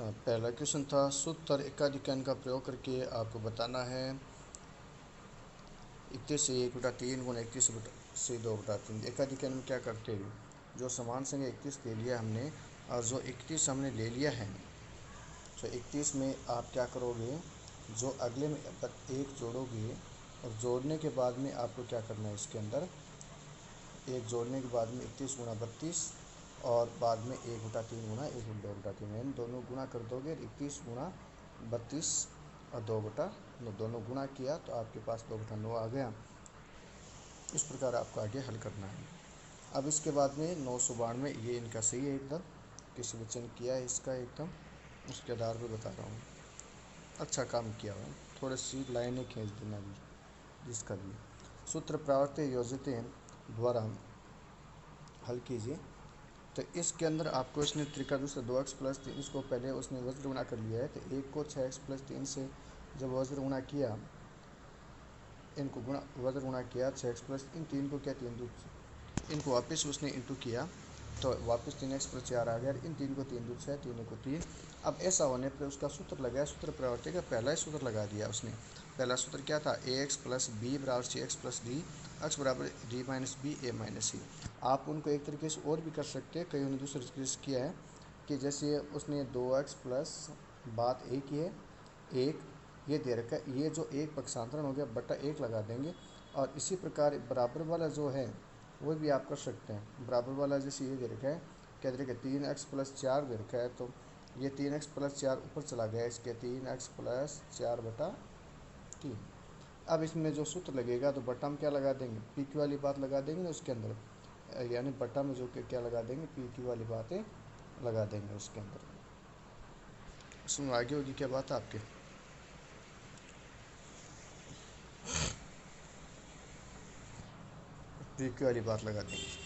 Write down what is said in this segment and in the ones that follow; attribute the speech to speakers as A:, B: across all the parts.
A: पहला क्वेश्चन था सूत्र एकाधिकरण का प्रयोग करके आपको बताना है 31 से 1/3 गुणा 31 से 2/3। एकाधिकरण में क्या करते हैं, जो समान संख्या 31 ले लिया हमने और जो 31 हमने ले लिया है, तो 31 में आप क्या करोगे, जो अगले में एक जोड़ोगे और जोड़ने के बाद में आपको क्या करना है, इसके अंदर एक जोड़ने के बाद में 31 गुणा 32 और बाद में 1/3 गुणा 1/2/3, यानी दोनों गुणा कर दोगे। 31 गुणा 32 और 2/9 दोनों गुणा किया तो आपके पास 2/9 आ गया। इस प्रकार आपको आगे हल करना है। अब इसके बाद में 992, ये इनका सही है एकदम, किसी बच्चे ने किया है इसका एकदम, उसके आधार पर बता रहा हूँ। अच्छा काम किया हुआ, थोड़ी सी लाइनें खींच देना भी जिसका भी। सूत्र प्रावर्त योजितेन द्वारा हल कीजिए। तो इसके अंदर आपको इसने तरीका दूसरा 2x + 3, इसको पहले उसने वज्र गुणा कर लिया है, तो 1 को 6x + 3 से जब वज्र गुणा किया, इनको वज्र गुणा किया 6x + इन 3 को क्या 3 दूध, इनको वापस उसने इंटू किया तो वापस 3x + 4 आ गया। इन 3 को 3 दूध 6, 3 को 3। अब ऐसा होने पर उसका सूत्र लगाया, सूत्र प्रवर्ती का पहला ही सूत्र लगा दिया उसने। पहला सूत्र क्या था, ax + b = cx + d, x = d - b a - c। आप उनको एक तरीके से और भी कर सकते हैं, कई उन्होंने दूसरे तरीके से किया है कि जैसे उसने 2x + बात एक ही है, एक ये दे रखा है, ये जो एक पक्षांतरण हो गया बटा 1 लगा देंगे। और इसी प्रकार बराबर वाला जो है वो भी आप कर सकते हैं। बराबर वाला जैसे ये दे रखा है, क्या दे रखा है, 3x + 4 दे रखा है, तो ये 3x + 4 ऊपर चला गया, इसके 3x + 4/3। अब इसमें जो सूत्र लगेगा तो बटा में क्या लगा देंगे, पी क्यू वाली बात लगा देंगे ना उसके अंदर, यानी बटा में जो क्या लगा देंगे, पी क्यू वाली बातें लगा देंगे उसके अंदर। उसमें आगे होगी क्या बात आपके, पी क्यू वाली बात लगा देंगे।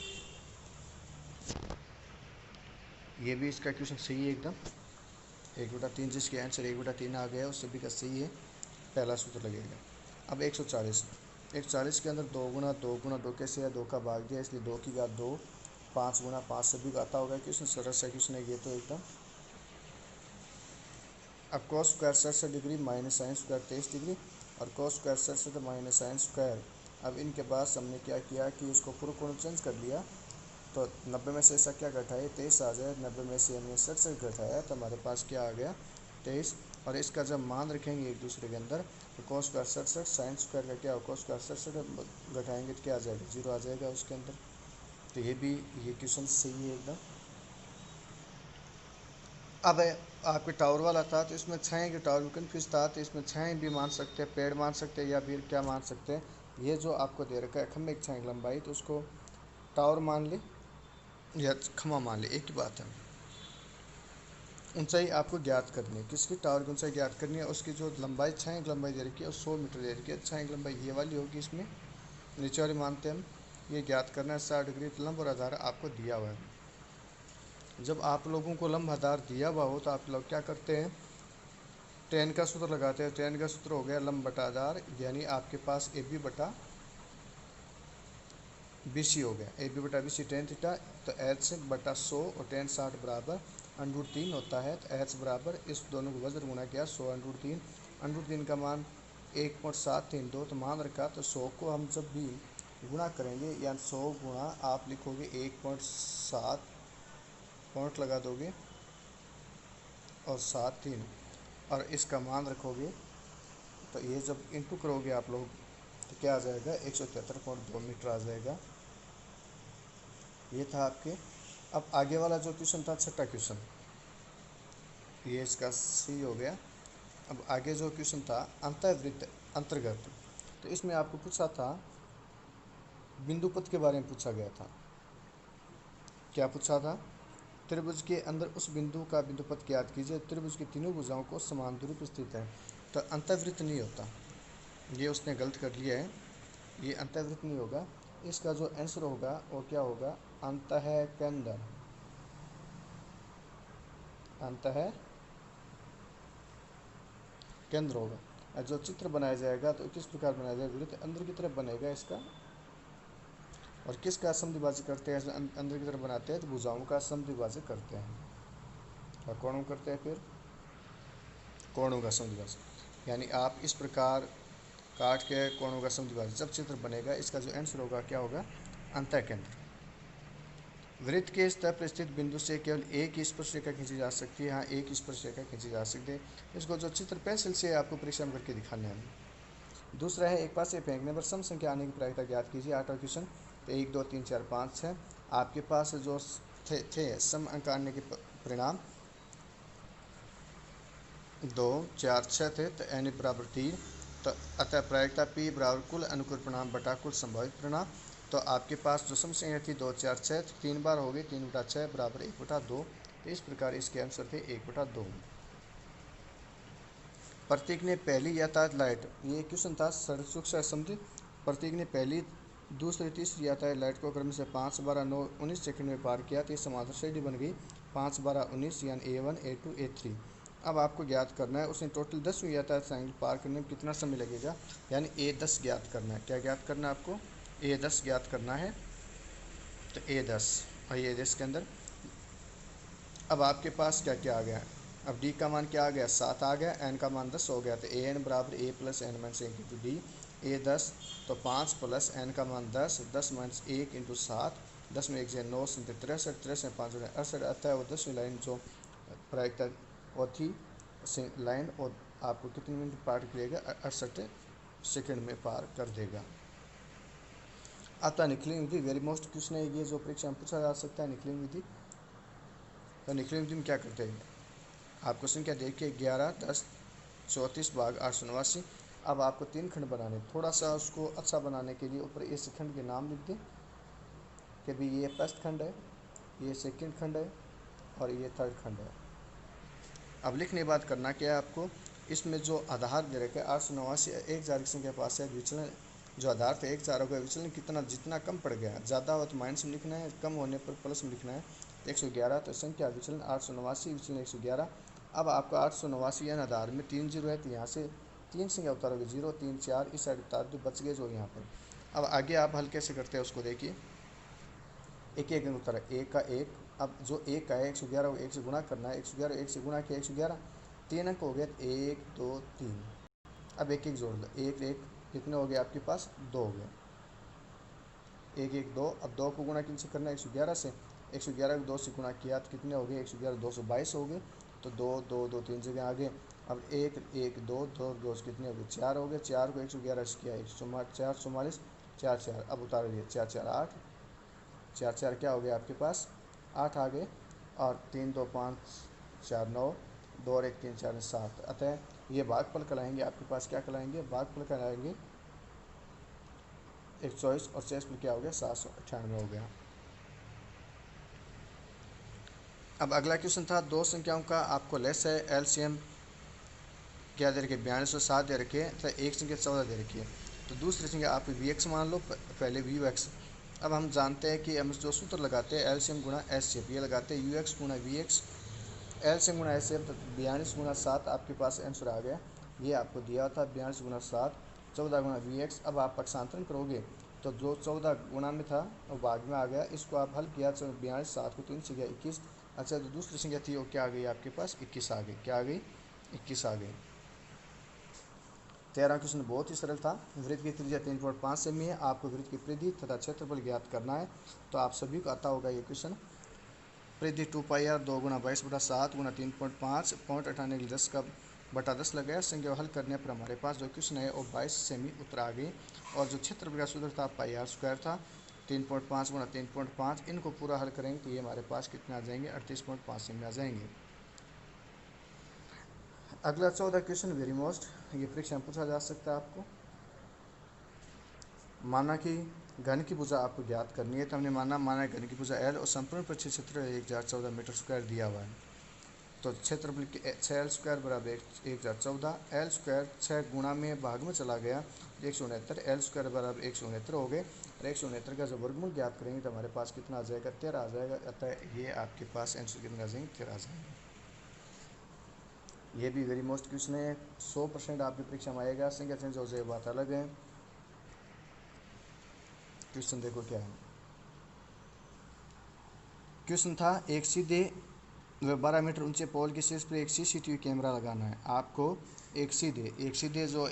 A: ये भी इसका क्वेश्चन सही है एकदम, 1/3 जिसके आंसर 1/3 आ गया उससे भी का सही है, पहला सूत्र लगेगा। अब 140 के अंदर 2 गुणा 2 गुणा 2 कैसे है, 2 का भाग दिया इसलिए 2 की घात 2, 5 गुणा 5 से भी आता होगा क्वेश्चन, सरल सा क्वेश्चन है ये तो एकदम। अब cos square 67 degree minus sine square 23 degree और cos square 67 minus sine square. अब इनके बाद हमने क्या किया कि इसको पूरा कोण चेंज कर लिया, तो 90 में से ऐसा क्या घटाए 23 आ जाए, 90 में से हमने 67 घटाया तो हमारे पास क्या आ गया 23। और इसका जब मान रखेंगे एक दूसरे के अंदर तो cos स्क्वायर 67 साइन स्क्वायर का क्या हो, cos स्क्वायर 67 घटाएंगे तो क्या आ जाएगा, 0 आ जाएगा उसके अंदर। तो ये क्वेश्चन सही है एकदम। अब आपके टावर वाला था तो इसमें छाएँ के टावर में कन्फ्यूज था, तो इसमें छाएँ भी मान सकते हैं, पेड़ मान सकते हैं, या फिर क्या मान सकते हैं, ये जो आपको दे रखा है खम्भे की छाएँ की लंबाई, तो उसको टावर मान ले या खम्भा मान ले, एक ही बात है। ऊंचाई आपको ज्ञात करनी है, किसकी, टावर की ऊंचाई ज्ञात करनी है, उसकी जो लंबाई छाएँ की लंबाई दे रखी है 100 मीटर दे रखी है, छाएँ की लंबाई ये वाली होगी, इसमें नीचे वाली मानते हैं हम, ये ज्ञात करना है। 60 डिग्री लंब और आधार आपको दिया हुआ है। जब आप लोगों को लंब आधार दिया हुआ हो तो आप लोग क्या करते हैं, टेन का सूत्र लगाते हैं। टेन का सूत्र हो गया लंब बटा आधार, यानी आपके पास ए बी बटा बी सी हो गया, ए बी बटा बी सी टेन थीटा, तो एच बटा 100 और टेन 60 बराबर √3 होता है। तो एच बराबर इस दोनों को वज्र गुणा किया 100 √3, √3 का मान 1.732, तो मान रखा। तो 100 को हम जब भी गुणा करेंगे, या 100 गुणा आप लिखोगे 1.7 पॉइंट लगा दोगे और 7 3 और इसका मान रखोगे, तो ये जब इंटू करोगे आप लोग तो क्या आ जाएगा, 173.2 मीटर आ जाएगा। ये था आपके। अब आगे वाला जो क्वेश्चन था छठा क्वेश्चन, ये इसका सी हो गया। अब आगे जो क्वेश्चन था अंतःवृत्त अंतर्गत, तो इसमें आपको पूछा था बिंदु पथ के बारे में पूछा गया था। क्या पूछा था, त्रिभुज के अंदर उस बिंदु का बिंदु पथ ज्ञात कीजिए, त्रिभुज की तीनों भुजाओं को समान दूरी पर स्थित है। तो अंतःवृत्त नहीं होता, ये उसने गलत कर लिया है, ये अंतःवृत्त नहीं होगा। इसका जो आंसर होगा वो क्या होगा, अंतःकेंद्र। अंतःकेंद्र होगा। और जो चित्र बनाया जाएगा तो किस प्रकार बनाया जाएगा, वृत्त अंदर की तरफ बनेगा इसका, और किसका समद्विभाजक करते हैं, अंदर की तरफ बनाते हैं तो भुजाओं का समद्विभाजक करते हैं, और कौन करते हैं फिर कोणों का समद्विभाजक, यानी आप इस प्रकार काट के कोणों का समद्विभाजक जब चित्र बनेगा, इसका जो आंसर होगा क्या होगा, अंतःकेंद्र। वृत्त के सतह पर स्थित बिंदु से केवल एक ही स्पर्शरेखा खींची जा सकती है। यहाँ एक ही स्पर्शरेखा खींची जा सकती है। इसको जो चित्र पेंसिल से आपको परीक्षा में करके दिखाना है। दूसरा है, एक पास से फेंकने पर सम संख्या आने की प्रायिकता ज्ञात कीजिए। 8वां क्वेश्चन। तो 1 2 3 4 5 6 आपके पास जो थे सम अंक आने के परिणाम 2 4 6 थे, तो n बराबर 3। तो अतः प्रायिकता P बराबर कुल अनुकूल परिणाम बटा कुल संभावित परिणाम। तो आपके पास जो सम संख्या थी 2 4 6, 3 बार हो गई, 3/6 बराबर 1/2। तो इस प्रकार इसके आंसर थे 1/2। प्रतीक ने पहली यातायात लाइट, ये क्वेश्चन था सड़क सुरक्षा संबंधी। प्रतीक ने पहली दूसरी तीसरी यातायात लाइट को क्रम से 5 12 9 19 सेकंड में पार किया, तो ये समांतर श्रेणी बन गई 5 12 19, यानी A1 A2 A3। अब आपको ज्ञात करना है उसने टोटल 10वीं यातायात साइकिल पार करने में कितना समय लगेगा, यानी A10 ज्ञात करना है। क्या ज्ञात करना है आपको, A10 ज्ञात करना है। तो A10 और A10 के अंदर अब आपके पास क्या क्या आ गया, अब D का मान क्या आ गया, 7 आ गया, N का मान 10 हो गया। तो AN बराबर A plus N minus 1 into D. A10 तो 5 प्लस N का मान 10, 10 माइनस 1 इंटू 7, 10 में 1 से 9 से 63, 63 में 5 68। अतः वो 10वीं लाइन जो प्रायिकता वो थी लाइन, और आपको कितने मिनट पार करेगा, 68 सेकंड में पार कर देगा। अतः निकलिंग विधि वेरी मोस्ट क्वेश्चन है ये, जो परीक्षा में पूछा जा सकता है, निकलिंग विधि। तो निकलिंग विधि में क्या करते हैं, आप क्वेश्चन क्या देखिए, 11 10 34 भाग 889। अब आपको 3 खंड बनाने, थोड़ा सा उसको अच्छा बनाने के लिए ऊपर इस खंड के नाम लिख दें कि भाई ये फर्स्ट खंड है, ये सेकंड खंड है और ये थर्ड खंड है। अब लिखने के बाद करना क्या है आपको, इसमें जो आधार दे रखे 889, 1000 की संख्या पास है, विचलन जो आधार थे 1000 हो गया, विचलन कितना जितना कम पड़ गया, ज़्यादा हो तो माइनस में लिखना है, कम होने पर प्लस में लिखना है। 111 तो संख्या विचलन 889, विचलन 111। अब आपका 889 यानी आधार में 3 जीरो है, तो यहाँ से 3 संख्या उतारोगे 0 3 4, इस साइड उतार दो, बच गए जो यहाँ पर। अब आगे आप हल कैसे करते हैं उसको देखिए, एक एक अंक उतारा, 1 का 1। अब जो 1 का है 111 को 1 से गुणा करना है, 111 1 से गुणा किया 111, 3 अंक हो गया, 1 2 3। अब एक एक जोड़ लो, 1 1 कितने हो गए आपके पास, 2 हो गए, 1 1 2। अब 2 को गुणा किनसे करना है, 111 से, 111 को 2 से गुणा किया तो कितने हो गए, 111 222 हो गए। तो 2 2 2 3 जगह आगे। अब 1 1 2 2 2 कितने हो गए, 4 हो गए, 4 को 111 से किया 144, 4 4। अब उतार दिए 4 4 8, 4 4 क्या हो गया आपके पास, 8 आ गए, और 3 2 5 4 9, 2 और 1 3 4 7। अतः ये भागफल कहलाएंगे आपके पास, क्या कहलाएंगे, भागफल कहलाएंगे 124, और शेष में क्या हो गया, 798 हो गया। अब अगला क्वेश्चन था, दो संख्याओं का आपको लेस है, एलसीएम क्या दे रखे, 4207 दे रखे, तो एक संख्या 14 दे रखी है। तो दूसरी संख्या आप वी एक्स मान लो, पहले वी एक्स। अब हम जानते हैं कि हम जो सूत्र लगाते हैं एलसीएम गुणा एचसीएफ, ये लगाते हैं यू एक्स गुणा वी एक्स, एलसीएम गुणा एचसीएफ। तो 42 गुणा 7 आपके पास आंसर आ गया, ये आपको दिया था 42 गुणा 7, 14 गुणा वी एक्स। अब आप पक्षांतरण करोगे तो जो 14 गुणा में था वो भाग में आ गया, इसको आप हल किया, 42 7 को 3 से गया 21। अच्छा, तो दूसरी संख्या थी वो क्या आ गई आपके पास, 21 आ गई, क्या आ गई, 21 आ गई। 13वां क्वेश्चन बहुत ही सरल था, वृत्त की त्रिज्या 3.5 सेमी है, आपको वृत्त की परिधि तथा क्षेत्रफल ज्ञात करना है। तो आप सभी को आता होगा ये क्वेश्चन। परिधि 2πr 2 गुणा 22/7 गुणा 3.5 पॉइंट 98 के 10 का बटा 10 लगाया। संख्या हल करने पर हमारे पास जो क्वेश्चन है वो 22 सेमी उत्तर आ गई। और जो क्षेत्रफल का सूत्र था πr² था, 3.5 गुणा 3.5, इनको पूरा हल करेंगे तो ये हमारे पास कितने आ जाएंगे, 38.5 सेमी आ जाएंगे। अगला 14 क्वेश्चन वेरी मोस्ट, ये परीक्षा में पूछा जा सकता है आपको। माना कि घन की भुजा आपको ज्ञात करनी है, तो हमने माना घन की भुजा एल और संपूर्ण परिक्षेत्र क्षेत्र 1014 मीटर स्क्वायर दिया हुआ है। तो क्षेत्रफल 6l स्क्वायर बराबर 1014, एल स्क्वायर 6 गुणा में भाग में चला गया 169, एल स्क्वायर बराबर 169 हो गए, और 169 का जब वर्गमूल ज्ञात करेंगे तो हमारे पास कितना आ जाएगा, 13 आ जाएगा। अतः ये आपके पास आंसर कितने आ जाएंगे, 13 आ जाएंगे। ये भी वेरी मोस्ट क्वेश्चन है, 100% आपकी परीक्षा में आएगा। संख्या चेंज हो जाए बात अलग है। क्वेश्चन देखो क्या है, क्वेश्चन था, एक सीधे वह 12 मीटर ऊंचे पोल के शीर्ष पर एक सीसीटीवी कैमरा लगाना है। आपको एक सीधे जो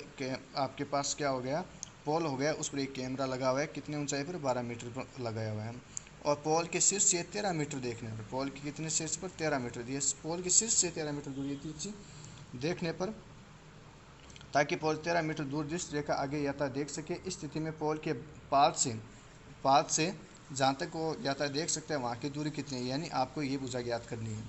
A: आपके पास क्या हो गया, पोल हो गया, उस पर एक कैमरा लगा हुआ है, कितने ऊंचाई पर, 12 मीटर पर लगाया हुआ है। और पोल के शीर्ष से 13 मीटर देखने पर, पोल के कितने शीर्ष पर, 13 मीटर दिए, पोल के शीर्ष से 13 मीटर दूरी थी देखने पर, ताकि पोल 13 मीटर दूर दृष्टि रेखा आगे यात्रा देख सके। इस स्थिति में पोल के पाद से जहाँ तक वो यात्रा देख सकते हैं वहाँ की दूरी कितनी है, यानी आपको ये भुजा ज्ञात करनी है।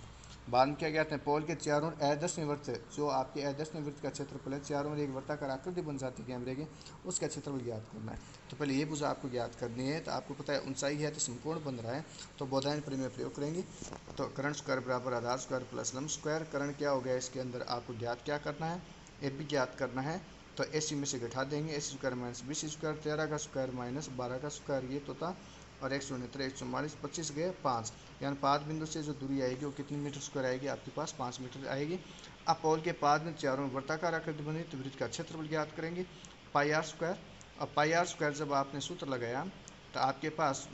A: बाद में क्या ज्ञात है, पोल के चारों अदर्शनीय वृत्त, जो आपके अदर्शनीय वृत्त का क्षेत्रफल है, चारों में एक वृत्ताकार आकृति बन जाती है कैमरे की, उसका क्षेत्रफल ज्ञात करना है। तो पहले ये भुजा आपको ज्ञात करनी है। तो आपको पता है ऊंचाई है तो समकोण बन रहा है, तो बोधायन प्रमेय प्रयोग करेंगे। तो कर्ण स्क्वायर बराबर आधार स्क्वायर प्लस लंब स्क्वायर। कर्ण क्या हो गया, इसके अंदर आपको ज्ञात क्या करना है, ए बी ज्ञात करना है। तो एसी में से घटा देंगे, एसी स्क्वायर माइनस 20 स्क्वायर, 13 का स्क्वायर माइनस 12 का स्क्वायर, ये तो था, और 144, 25 गए 5, यानी पाद बिंदु से जो दूरी आएगी वो कितनी मीटर स्क्वायर आएगी, आपके पास 5 मीटर आएगी। अब पोल के पाद में चारों वृत्ताकार आकृति बनी, तो वृत्त का क्षेत्रफल ज्ञात करेंगे, पाई आर स्क्वायर। अब पाई आर स्क्वायर जब आपने सूत्र लगाया तो आपके पास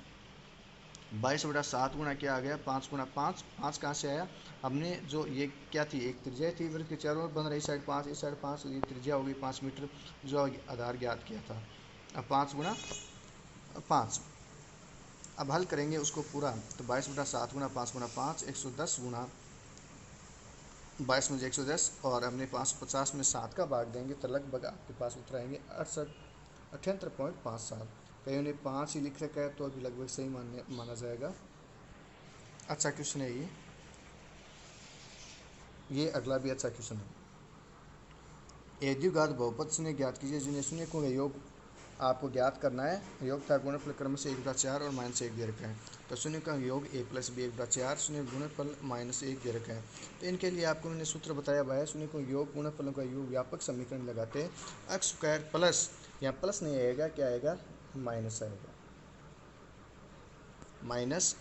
A: 22/7 गुना क्या आ गया, 5 गुना 5, 5 कहाँ से आया, हमने जो ये क्या थी, एक त्रिज्या थी वृत्त के चारों ओर बन रही, इस साइड 5, इस साइड 5, ये त्रिज्या हो गई 5 मीटर, जो आधार ज्ञात किया था। अब 5 गुना 5, अब हल करेंगे उसको पूरा, तो 22/7 गुना 5 गुना 5, 110 गुना 22 में 110, और हमने 550 में 7 का भाग देंगे तो लगभग आपके पास उत्तर आएंगे 78.57। कहीं ने 5 ही लिख रखा है तो अभी लगभग सही माना जाएगा। अच्छा क्वेश्चन है ये अगला भी अच्छा क्वेश्चन है। एक द्विघात बहुपद शून्य ज्ञात कीजिए जिन्हें शून्य को योग आपको ज्ञात करना है। योग का गुणनफल क्रम से 1/4 और -1 दे रखा है। तो शून्य का योग a + b 1/4, शून्य गुणनफल -1 दे रखा है। तो इनके लिए आपको मैंने सूत्र बताया हुआ है। शून्य को योग गुणनफलों का योग व्यापक समीकरण लगाते हैं, x स्क्वायर प्लस, यहाँ प्लस नहीं आएगा, क्या आएगा, माइनस आएगा, minus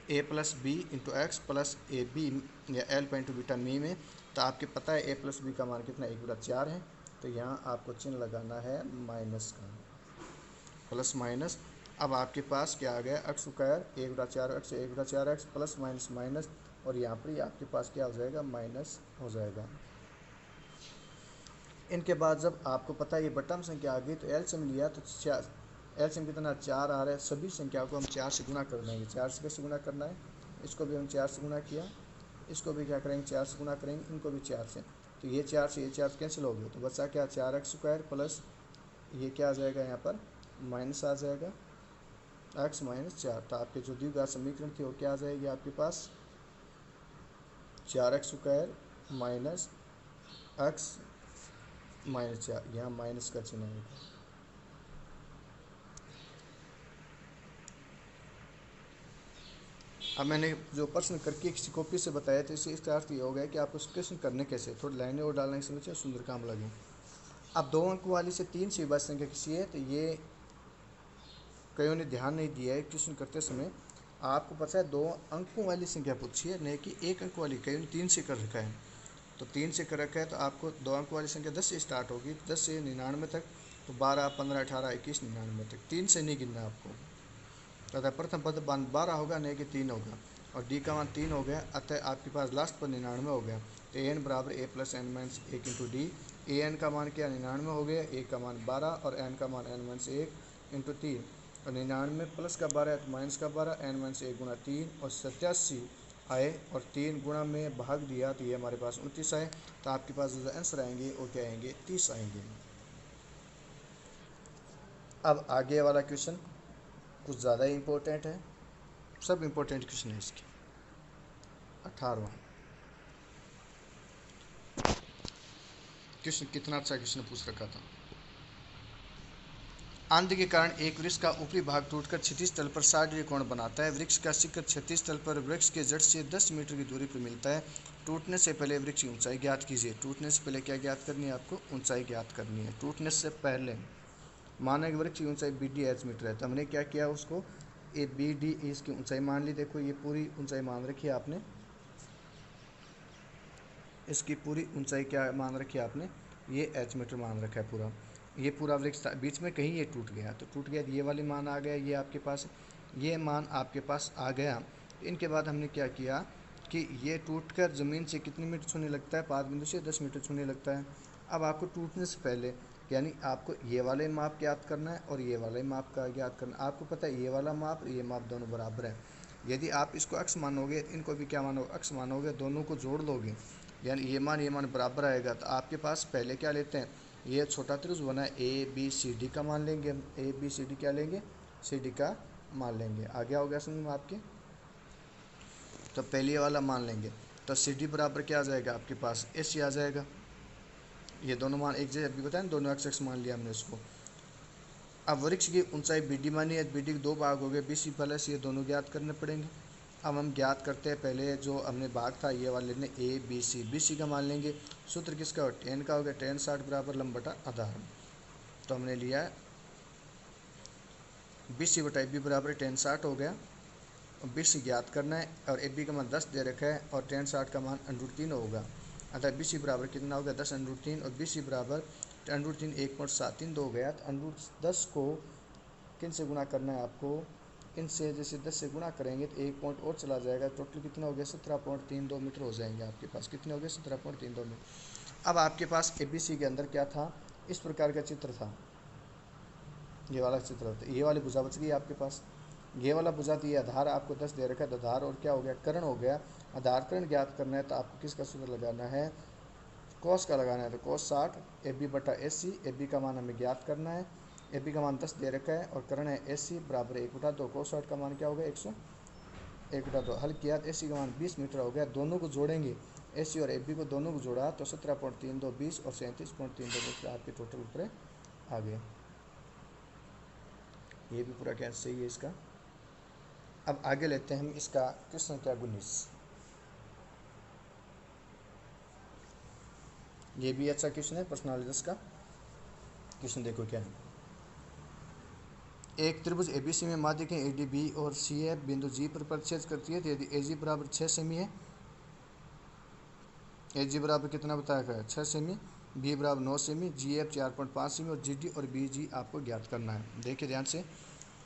A: a + b × x + ab या एल्फा × बीटा मी में। तो आपके पता है a + b का मान कितना, 1/4 है। तो यहाँ आपको चिन्ह लगाना है माइनस का, प्लस माइनस। अब आपके पास क्या आ गया, x square 1/4x 1/4x plus minus minus, और यहाँ पर ही आपके पास क्या हो जाएगा, माइनस हो जाएगा। इनके बाद जब आपको पता है ये बटम संख्या आ गई तो एलसीएम लिया, तो एलसीएम कितना, 4 आ रहा है। सभी संख्या को हम 4 से गुना कर देंगे। 4 से कैसे गुना करना है, इसको भी हम 4 से गुना किया, इसको भी क्या करेंगे, 4 से गुना करेंगे, इनको भी 4 से। तो ये 4 से ये 4 कैंसिल हो गए, तो बचा क्या, 4x स्क्वायर प्लस ये क्या आ जाएगा, यहाँ पर माइनस आ जाएगा, x - 4। तो आपके जो द्विघात समीकरण थी वो क्या आ जाएगी आपके पास, 4x स्क्वायर माइनस x -4, यहाँ माइनस का चिन्ह आएगा। अब मैंने जो प्रश्न करके किसी कॉपी से बताया तो इसका अर्थ ये हो गया कि आपको क्वेश्चन करने कैसे, थोड़ी लाइनें और डालने की समझिए, सुंदर काम लगे। अब 2 अंक वाली से 3 से विभाज्य संख्या किसी है, तो ये कईयों ने ध्यान नहीं दिया है क्वेश्चन करते समय। आपको पता है 2 अंकों वाली संख्या पूछी है, नहीं कि 1 अंक वाली, कईयों ने 3 से कर रखा है। तो 3 से कर रखा है तो आपको 2 अंक वाली संख्या 10 से स्टार्ट होगी, 10 से 99 तक, तो 12, 15, 18, 21, 99 तक, 3 से नहीं गिनना आपको। तथा प्रथम पद 12 होगा, नहीं कि 3 होगा, और डी का मान 3 हो गया, अतः आपके पास लास्ट पर 99 हो गया। तो एन बराबर a + n - 1 × D. A N का मान क्या, 99 हो गया, ए का मान 12 और एन का मान n - 1 × 3, और 99 प्लस का 12 है तो माइनस का 12, n - 1 गुना 3, और 87 आए, और 3 गुणा में भाग दिया तो ये हमारे पास 29 आए। तो आपके पास जो आंसर आएंगे वो क्या आएंगे, 30 आएंगे। अब आगे वाला क्वेश्चन कुछ ज़्यादा ही इम्पोर्टेंट है, सब इम्पोर्टेंट क्वेश्चन है इसके। 18वां क्वेश्चन, कितना अच्छा क्वेश्चन पूछ रखा था। आंधी के कारण एक वृक्ष का ऊपरी भाग टूटकर क्षैतिज तल पर 60 डिग्री कोण बनाता है। वृक्ष का शिखर क्षैतिज तल पर वृक्ष के जड़ से 10 मीटर की दूरी पर मिलता है। टूटने से पहले वृक्ष की ऊंचाई ज्ञात कीजिए। टूटने से पहले क्या ज्ञात करनी है, आपको ऊंचाई ज्ञात करनी है। टूटने से पहले माना कि वृक्ष की ऊंचाई BD मीटर है, तो हमने क्या किया, उसको ए BD इसकी ऊंचाई मान ली। देखो ये पूरी ऊंचाई मान रखी है आपने, इसकी पूरी ऊंचाई क्या मान रखी है आपने, ये H मीटर मान रखा है पूरा। ये पूरा वृक्ष था, बीच में कहीं ये टूट गया, तो टूट गया, ये वाली मान आ गया, ये आपके पास ये मान आपके पास आ गया। इनके बाद हमने क्या किया कि ये टूटकर ज़मीन से कितने मीटर छूने लगता है, 5 बिंदु से 10 मीटर छूने लगता है। अब आपको टूटने से पहले यानी आपको ये वाला माप ज्ञात करना है और ये वाला माप का ज्ञात करना है। आपको पता है ये वाला माप और ये माप दोनों बराबर है। यदि आप इसको अक्स मानोगे, इनको भी क्या मानोगे, अक्स मानोगे, दोनों को जोड़ दोगे यानी ये मान बराबर आएगा, तो आपके पास पहले क्या लेते हैं, ये छोटा त्रिभुज बना है ए बी सी डी का मान लेंगे हम। ए बी सी डी क्या लेंगे, सी डी का मान लेंगे। आगे हो गया समझ में आपके। तो पहले वाला मान लेंगे तो सी डी बराबर क्या आ जाएगा आपके पास, ए सी आ जाएगा। ये दोनों मान एक जैसे अभी बताया, दोनों एक्स एक्स मान लिया हमने इसको। अब वृक्ष की ऊंचाई बी डी मानी है, बी डी के दो भाग हो गए, बी सी प्लस, ये दोनों ज्ञात करने पड़ेंगे। अब हम ज्ञात करते हैं, पहले जो हमने भाग था ये वाले ने ए बी सी का मान लेंगे। सूत्र किसका हो, टेन का हो गया, टेन 60 बराबर लंब बटा आधार। तो हमने लिया है बी सी बटा ए बी बराबर टेन 60 हो गया। बी सी ज्ञात करना है और ए बी का मान 10 दे रखा है और टेन 60 का मान √3 होगा। अतः बी सी बराबर कितना हो गया, 10√3 और बी सी बराबर √3 1.73 हो गया। तो √10 को किन से गुणा करना है आपको, इनसे जैसे 10 से गुणा करेंगे तो 1 पॉइंट और चला जाएगा। टोटल कितना हो गया, 17.32 मीटर हो जाएंगे आपके पास। कितने हो गए, 17.32 मीटर। अब आपके पास ए बी सी के अंदर क्या था, इस प्रकार का चित्र था, ये वाला चित्र था। ये वाली भुजा बच गई आपके पास। ये वाला भुजा तो ये आधार आपको 10 दे रखा है, तो आधार और क्या हो गया, कर्ण हो गया। आधार कर्ण ज्ञात करना है तो आपको किसका सूत्र लगाना है, कॉस का लगाना है। तो cos 60 ए बी बटा ए सी, ए बी का मान हमें ज्ञात करना है, ए बी का मान 10 दे रखा है और कर्ण है ए सी बराबर 1/2। cos 60 का मान क्या हो गया, 1/2। हल किया तो ए सी का मान 20 मीटर हो गया। दोनों को जोड़ेंगे, ए सी और ए बी को दोनों को जोड़ा तो 17.32 20 और 37.32 मीटर आपके टोटल ऊपर आ गए। ये भी पूरा क्या सही है इसका। अब आगे लेते हैं हम इसका क्वेश्चन संख्या 19। ये भी अच्छा क्वेश्चन है, पर्सनालिटीज का क्वेश्चन। देखो क्या है, एक त्रिभुज एबीसी में माध्यिकें एडी बी और सी एफ बिंदु जी पर प्रतिच्छेद करती है। तो यदि ए जी बराबर 6 सेमी है, ए जी बराबर कितना बताया गया है, 6 सेमी, बी बराबर 9 सेमी, जी एफ 4.5 सेमी और जी डी और बी जी आपको ज्ञात करना है। देखिए ध्यान से,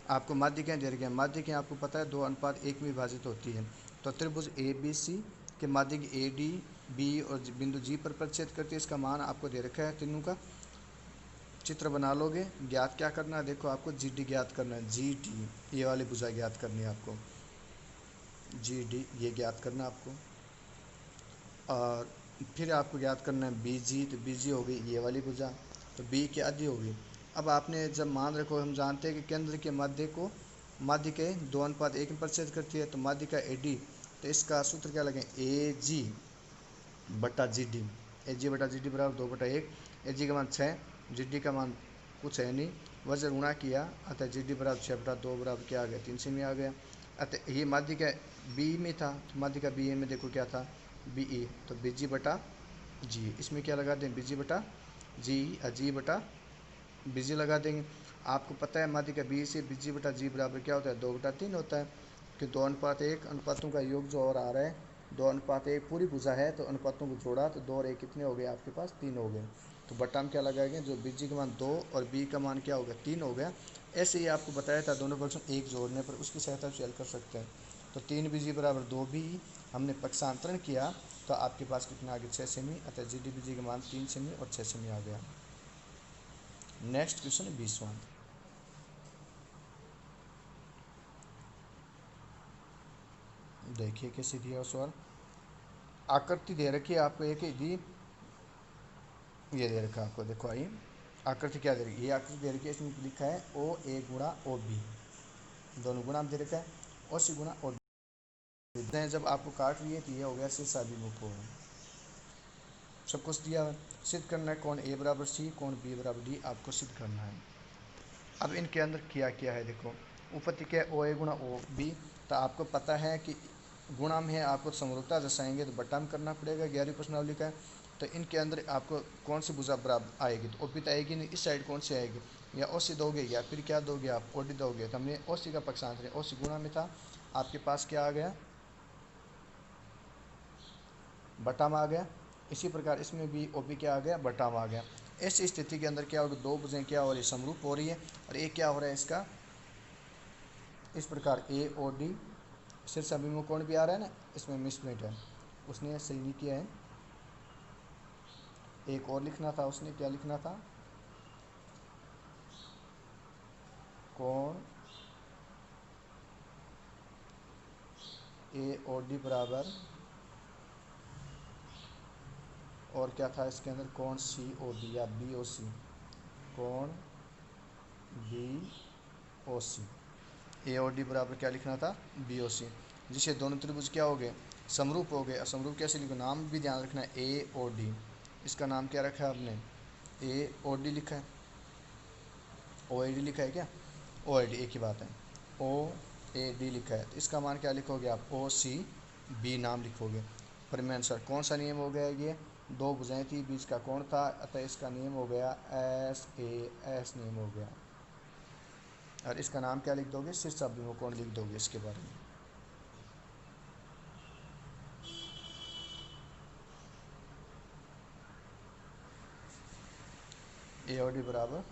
A: आपको माध्यिकें दे रखी हैं। माध्यिकें आपको पता है 2:1 में विभाजित होती है। तो त्रिभुज ए बी सी के माध्यिक ए डी बी और बिंदु जी पर प्रतिच्छेद करती है। इसका मान आपको दे रखा है, तीनों का चित्र बना लोगे। ज्ञात क्या करना है, देखो आपको जी डी ज्ञात करना है, जी डी ये वाली भुजा ज्ञात करनी है आपको, जी डी ये ज्ञात करना है आपको। और फिर आपको ज्ञात करना है बी जी, तो बी जी हो गई ये वाली भुजा, तो बी की आधी होगी। अब आपने जब मान रखो, हम जानते हैं कि केंद्र के माध्य के 2:1 में प्रतिच्छेद करती है। तो माध्य का ए डी, तो इसका सूत्र क्या लगे, ए जी बटा जी डी, ए जी बटा जी डी बराबर 2/1। ए जी का मान 6, जी डी का मान कुछ है नहीं, वजन गुणा किया, अतः जी डी बराबर 6/2 बराबर क्या आ गया, 3 सेमी आ गया। अतः ये माध्य का बी में था, तो माध्य का बी ए में देखो क्या था, बी ई, तो बी जी बटा जी, इसमें क्या लगा दें, बी जी बटा जी, जी बटा बी जी लगा देंगे। आपको पता है माध्य का बी से बी जी बटा जी बराबर क्या होता है, 2/3 होता है, कि 2:1 अनुपातों का योग जो और आ रहा है 2:1 पूरी भुजा है। तो अनुपातों को जोड़ा तो 2 और 1 कितने हो गए आपके पास, 3 हो गए। तो बटा में क्या लगाएंगे, जो बी जी का मान 2 और बी का मान क्या हो गया, 3 हो गया। ऐसे ही आपको बताया था दोनों पक्षों एक जोड़ने पर उसकी सहायता से हल कर सकते हैं। तो 3 बी जी बराबर 2 बी, हमने पक्षांतरण किया तो आपके पास कितना आ गया, 6 सेमी। अतः जी डी बी जी का मान 3 सेमी और 6 सेमी आ गया। नेक्स्ट क्वेश्चन 20वां, देखिए कैसे दिया सवाल। आकृति दे रखी है आपको एक दी, ये दे रखा है आपको, देखो आइए आकृति क्या दे रखी है, ये आकृति दे रखी है, इसमें लिखा है ओ ए गुणा ओ बी, दोनों गुणा दे रखा है, ओ सी गुणा ओ बी। जब आपको काट रही है तो ये हो गया शीर्षाभिमुख हो, सब कुछ दिया है। सिद्ध करना है कौन ए बराबर सी, कौन बी बराबर डी, आपको सिद्ध करना है। अब इनके अंदर किया क्या है, देखो उपपत्ति क्या है, ओ ए गुणा ओ बी। तो आपको पता है कि गुणा में है, आपको समरूपता दर्शाएंगे तो बट्टा में करना पड़ेगा, 11वीं प्रश्नावली का। तो इनके अंदर आपको कौन सी भुजा बराबर आएगी, तो ओ बी तो आएगी नहीं, इस साइड कौन सी आएगी, या ओ सी दोगे या फिर क्या दोगे आप, ओ डी दोगे। तो हमने ओ सी का पक्षांतर, ओ सी गुणा में था, आपके पास क्या आ गया, बटा में आ गया। इसी प्रकार इसमें भी ओ बी क्या आ गया, बटा में आ गया। ऐसी स्थिति के अंदर क्या होगा, दो भुजाएं क्या हो रही है, समरूप हो रही है। और एक क्या हो रहा है इसका, इस प्रकार ए ओ डी शीर्ष अभिमुख कोण भी आ रहा है ना, इसमें मिसप्रिंट है, उसने सही नहीं किया है। एक और लिखना था उसने, क्या लिखना था, कोण ए और डी बराबर, और क्या था इसके अंदर, कोण सी ओ डी या बी ओ सी, कोण बी ओ सी, ए और डी बराबर क्या लिखना था, बी ओ सी, जिससे दोनों त्रिभुज क्या हो गए, समरूप हो गए। समरूप कैसे लिखो, नाम भी ध्यान रखना है, ए और डी, इसका नाम क्या रखा है आपने, ए और डी लिखा है, ओ ए डी लिखा है क्या, ओ ए डी एक ही बात है, ओ ए डी लिखा है, तो इसका मान क्या लिखोगे आप, ओ सी बी नाम लिखोगे। परिमेय अनुसार कौन सा नियम हो गया, ये दो भुजाएं थी, बीच का कोण था, अतः इसका नियम हो गया एस ए एस नियम हो गया। और इसका नाम क्या लिख दोगे, शीर्ष अभिमुख कोण लिख दोगे इसके बारे में। ए और डी बराबर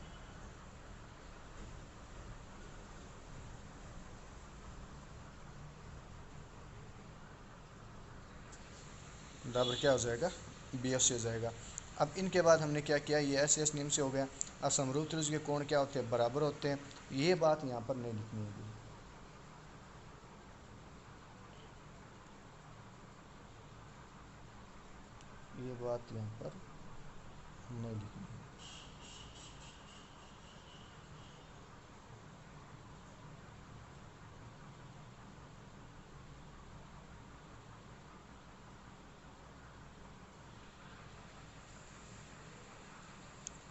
A: बराबर क्या हो जाएगा, बी एस सी हो जाएगा। अब इनके बाद हमने क्या किया, ये एस एस नियम से हो गया। अब समरूप त्रिभुज के कोण क्या होते हैं, बराबर होते हैं, ये बात यहाँ पर नहीं लिखनी होगी, ये बात यहाँ पर नहीं लिखनी है।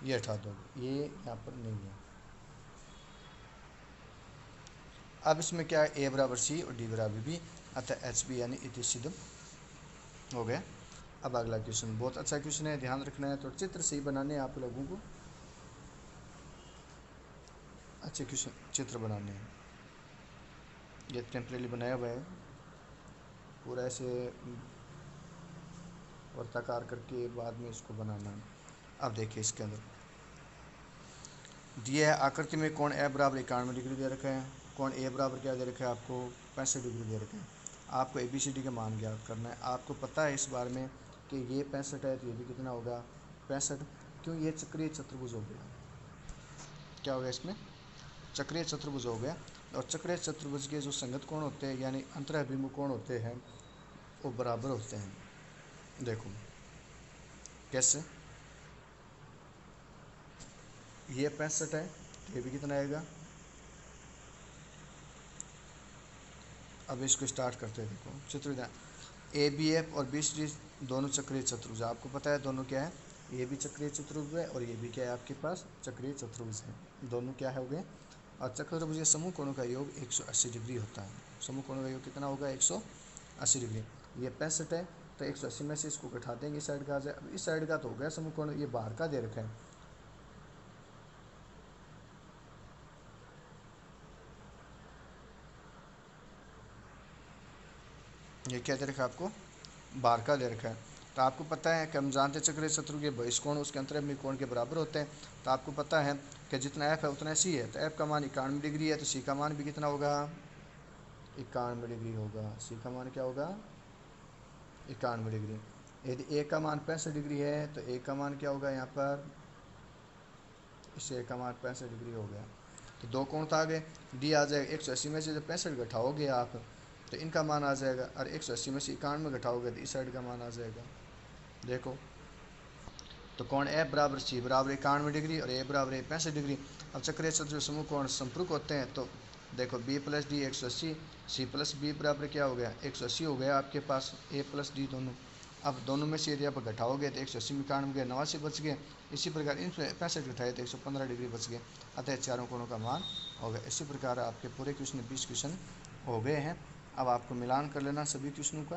A: ये हटा दोगे, ये यहाँ पर नहीं है। अब इसमें क्या है, ए बराबर सी और डी बराबर बी, अतः एच बी यानी इति सिद्ध हो गया। अब अगला क्वेश्चन बहुत अच्छा क्वेश्चन है, ध्यान रखना है, तो चित्र सही बनाने हैं आप लोगों को, अच्छे क्वेश्चन चित्र बनाने हैं। ये टेम्परेली बनाया हुआ है, पूरा ऐसे वर्ताकार करके बाद में इसको बनाना है। अब देखिए इसके अंदर दिया है, आकृति में कोण ए बराबर 91 डिग्री दे रखा है, कोण ए बराबर क्या दे रखा है आपको, 65 डिग्री दे रखा है। आपको ए बी सी डी का मान ज्ञात करना है। आपको पता है इस बारे में कि ये 65 है, तो ये भी कितना होगा 65, क्यों, ये चक्रीय चतुर्भुज हो गया, क्या हो गया इसमें, चक्रीय चतुर्भुज हो गया। और चक्रीय चतुर्भुज के जो संगत कोण होते हैं यानी अंतराभिमुख कोण होते हैं वो बराबर होते हैं। देखो कैसे, ये 65 है, तो ये भी कितना आएगा। अब इसको स्टार्ट करते हैं, देखो चित्र, ए बी एफ और बी सी डी दोनों चक्रीय चतुर्भुज, आपको पता है दोनों क्या है, ये भी चक्रीय चतुर्भुज है और ये भी क्या है आपके पास चक्रीय चतुर्भुज है, दोनों क्या हो गए। और चतुर्भुज के समूह कोणों का योग 180 डिग्री होता है। समूह कोणों का योग कितना होगा, 180 डिग्री। ये 65 है, तो 180 में से इसको घटा देंगे, इस साइड का आ जाए। अब इस साइड का तो हो गया समूह कोण, ये बाहर का दे रखा है, ये क्या दे रखा है आपको, बाहर का दे रखा है। तो आपको पता है कि हम जानते चक्रीय चतुर्भुज के बहिष्कोण उसके अंतराभिमुख कोण के बराबर होते हैं। तो आपको पता है कि जितना एफ है उतना सी है, तो एफ का मान 91 डिग्री है, तो सी का मान भी कितना होगा, 91 डिग्री होगा। सी का मान क्या होगा, 91 डिग्री। यदि ए का मान 65 डिग्री है, तो ए का मान क्या होगा यहाँ पर, इस ए का मान 65 डिग्री हो गया। तो दो कोण तो आ गए, डी आ जाएगा, 180 में से जब 65 घटाओगे आप तो इनका मान आ जाएगा, और 180 में से 91 घटाओगे तो इस साइड का मान आ जाएगा। देखो तो कोण एफ बराबर सी बराबर 91 डिग्री और ए बराबर 65 डिग्री। अब चक्रीय चतुर्भुज समूह कोण संपर्क होते हैं, तो देखो B plus D 180, C plus B बराबर क्या हो गया 180 हो गया आपके पास, ए प्लस डी दोनों। अब दोनों में से यदि आप घटाओगे तो 180 में 91 गए, 89 बच गए। इसी प्रकार इन 65 घटाए तो 115 डिग्री बच गए, अतः चारों कोणों का मान हो गया। इसी प्रकार आपके पूरे क्वेश्चन 20 क्वेश्चन हो गए हैं। अब आपको मिलान कर लेना सभी क्वेश्चनों का।